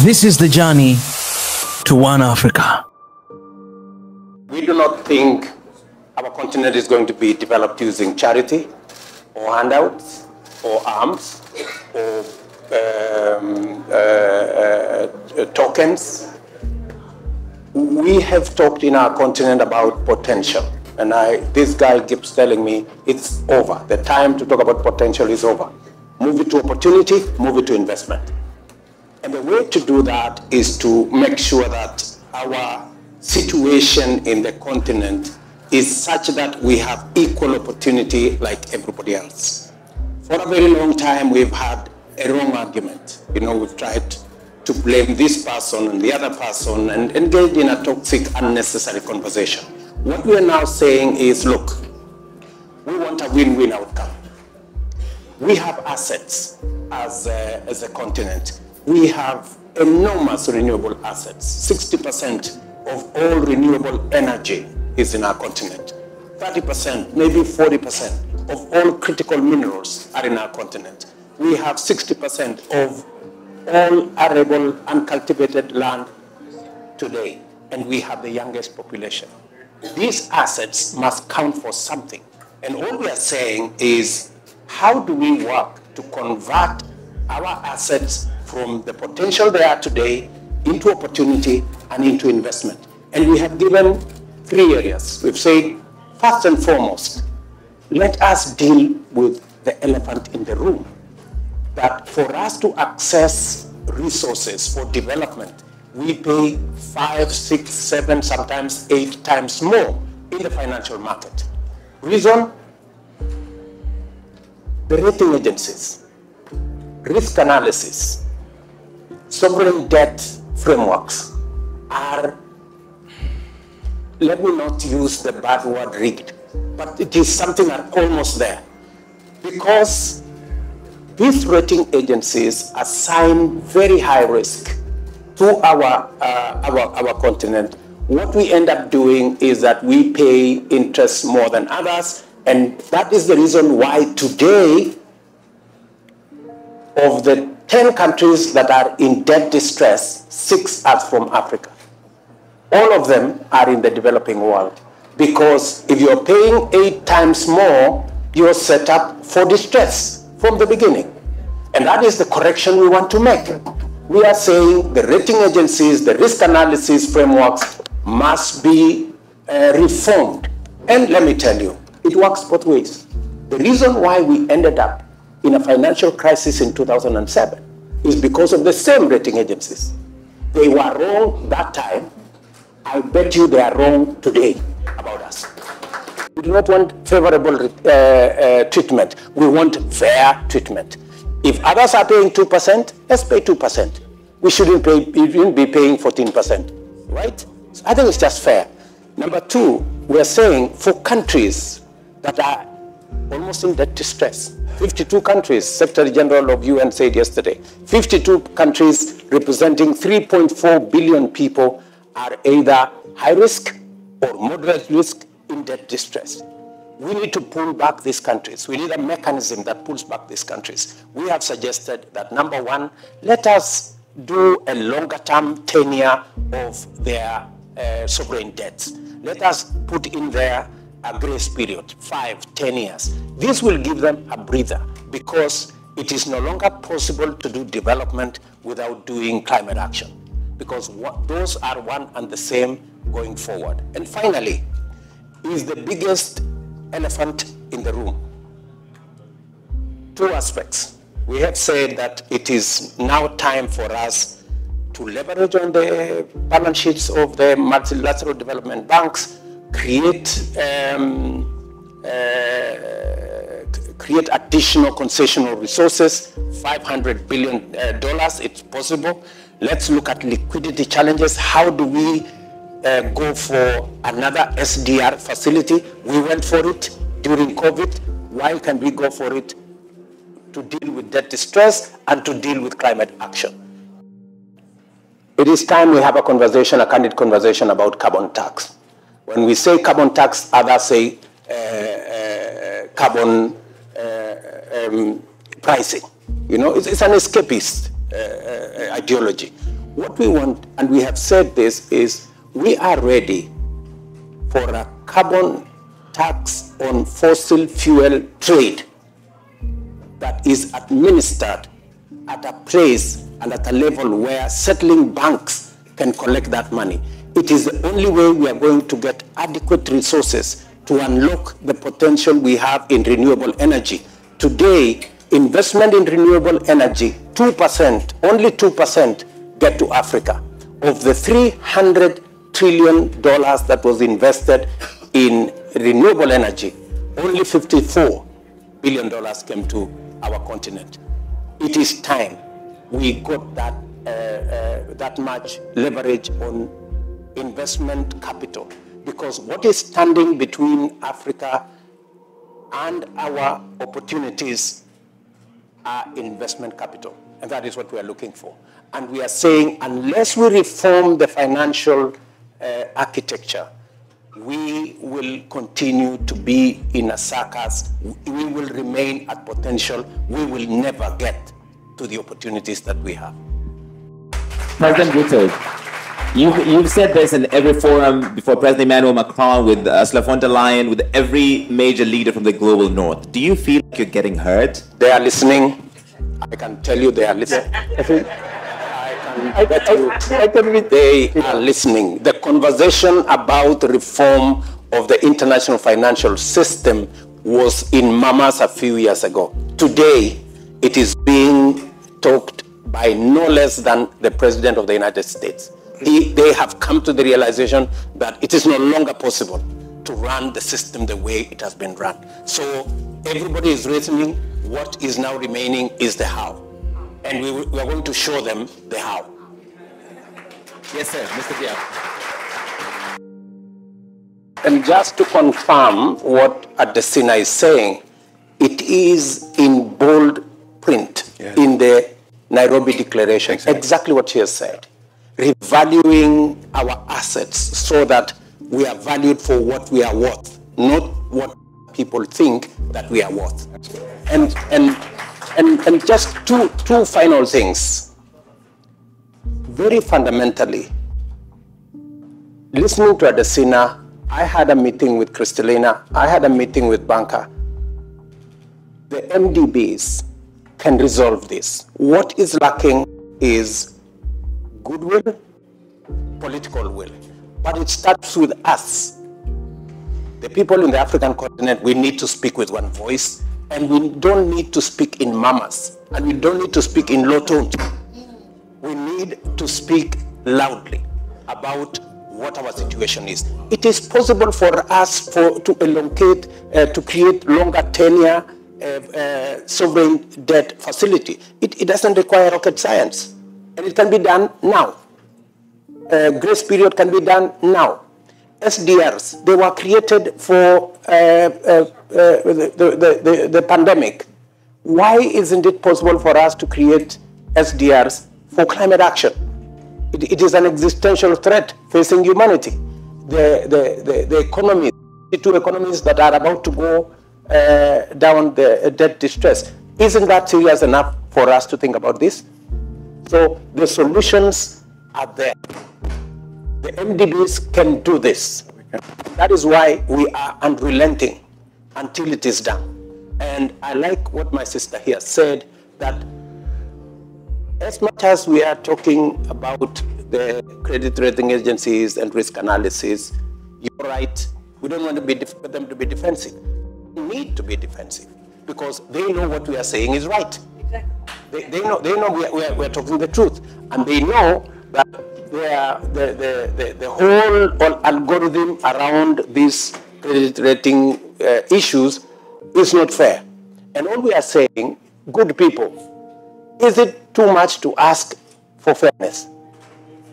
This is the journey to One Africa. We do not think our continent is going to be developed using charity or handouts or arms or tokens. We have talked in our continent about potential. And this guy keeps telling me it's over. The time to talk about potential is over. Move it to opportunity, move it to investment. And the way to do that is to make sure that our situation in the continent is such that we have equal opportunity like everybody else. For a very long time, we've had a wrong argument. We've tried to blame this person and the other person and engage in a toxic, unnecessary conversation. What we are now saying is, look, we want a win-win outcome. We have assets as a continent. We have enormous renewable assets. 60% of all renewable energy is in our continent. 30%, maybe 40% of all critical minerals are in our continent. We have 60% of all arable uncultivated land today, and we have the youngest population. These assets must count for something. And all we are saying is, how do we work to convert our assets from the potential they are today into opportunity and into investment? And we have given 3 areas. We've said, first and foremost, let us deal with the elephant in the room. That for us to access resources for development, we pay 5, 6, 7, sometimes 8 times more in the financial market. Reason? The rating agencies, risk analysis, sovereign debt frameworks are, let me not use the bad word rigged, but it is something almost there. Because these rating agencies assign very high risk to our continent. What we end up doing is that we pay interest more than others, and that is the reason why today, of the 10 countries that are in debt distress, 6 are from Africa. All of them are in the developing world. Because if you're paying 8 times more, you're set up for distress from the beginning. And that is the correction we want to make. We are saying the rating agencies, the risk analysis frameworks must be reformed. And let me tell you, it works both ways. The reason why we ended up in a financial crisis in 2007 is because of the same rating agencies. They were wrong that time. I bet you they are wrong today about us. We do not want favorable treatment. We want fair treatment. If others are paying 2%, let's pay 2%. We shouldn't be paying 14%, right? So I think it's just fair. Number 2, we're saying for countries that are almost in debt distress, 52 countries, Secretary General of UN said yesterday, 52 countries representing 3.4 billion people are either high risk or moderate risk in debt distress. We need to pull back these countries. We need a mechanism that pulls back these countries. We have suggested that, number 1, let us do a longer-term tenure of their sovereign debts. Let us put in there a grace period, 5, 10 years. This will give them a breather because it is no longer possible to do development without doing climate action, because those are one and the same going forward. And finally, is the biggest elephant in the room. 2 aspects. We have said that it is now time for us to leverage on the balance sheets of the multilateral development banks, create additional concessional resources, $500 billion, it's possible. Let's look at liquidity challenges. How do we go for another SDR facility? We went for it during COVID. Why can we go for it to deal with debt distress and to deal with climate action? It is time we have a conversation, a candid conversation about carbon tax. When we say carbon tax, others say carbon pricing. It's an escapist ideology. what we want, and we have said this, is we are ready for a carbon tax on fossil fuel trade that is administered at a place and at a level where settling banks can collect that money. It is the only way we are going to get adequate resources to unlock the potential we have in renewable energy. Today, investment in renewable energy, 2%, only 2% get to Africa. Of the $300 trillion that was invested in renewable energy, only $54 billion came to our continent. It is time we got that much leverage on investment capital, because what is standing between Africa and our opportunities are investment capital, and that is what we are looking for. And we are saying, unless we reform the financial architecture, we will continue to be in a circus. We will remain at potential. We will never get to the opportunities that we have. President Ruto, you've said this in every forum before President Emmanuel Macron, with Ursula von der Leyen, with every major leader from the global north. Do you feel like you're getting heard? They are listening. I can tell you they are listening. They are listening. The conversation about reform of the international financial system was in Mamas a few years ago. Today, it is being talked by no less than the President of the United States. They have come to the realization that it is no longer possible to run the system the way it has been run. So everybody is reasoning. What is now remaining is the how. And we are going to show them the how. Yes, sir. Mr. Diab. And just to confirm what Adesina is saying, it is in bold print in the Nairobi Declaration, exactly what she has said. Revaluing our assets so that we are valued for what we are worth, not what people think that we are worth. And just two final things. Very fundamentally, listening to Adesina, I had a meeting with Kristalina, I had a meeting with Banker. The MDBs can resolve this. What is lacking is goodwill, political will. But it starts with us. The people in the African continent, we need to speak with one voice, and we don't need to speak in mamas, and we don't need to speak in low tones. We need to speak loudly about what our situation is. It is possible for us to elongate, to create longer tenure sovereign debt facility. It doesn't require rocket science, and it can be done now. Grace period can be done now. SDRs, they were created for the pandemic. Why isn't it possible for us to create SDRs for climate action? It is an existential threat facing humanity. The economy, the two economies that are about to go down the debt distress, isn't that serious enough for us to think about this? So the solutions are there. The MDBs can do this. That is why we are unrelenting until it is done. And I like what my sister here said, that as much as we are talking about the credit rating agencies and risk analysis, you're right, we don't want them to be defensive. We need to be defensive because they know what we are saying is right. Exactly. They know we are talking the truth, and they know that the whole algorithm around these credit rating issues is not fair. And all we are saying, good people, is it too much to ask for fairness?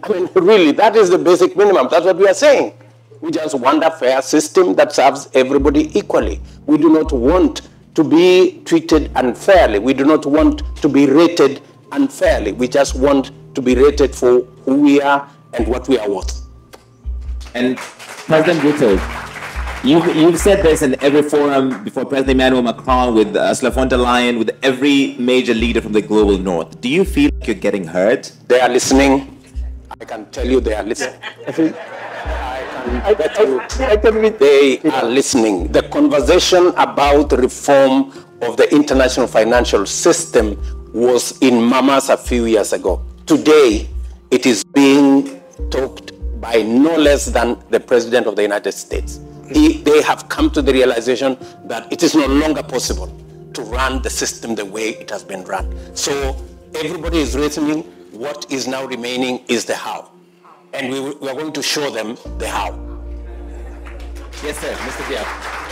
I mean, really, that is the basic minimum. That's what we are saying. We just want a fair system that serves everybody equally. We do not want to be treated unfairly. We do not want to be rated unfairly. We just want to be rated for who we are and what we are worth. And President Ruto, you've said this in every forum before President Emmanuel Macron, with Ursula von der Leyen, with every major leader from the global north. Do you feel like you're getting heard? They are listening. I can tell you they are listening. They are listening. The conversation about reform of the international financial system was in Mamas a few years ago. Today, it is being talked by no less than the President of the United States. They have come to the realization that it is no longer possible to run the system the way it has been run. So everybody is listening. What is now remaining is the how. And we are going to show them the how. Yes, sir. Mr. Diab.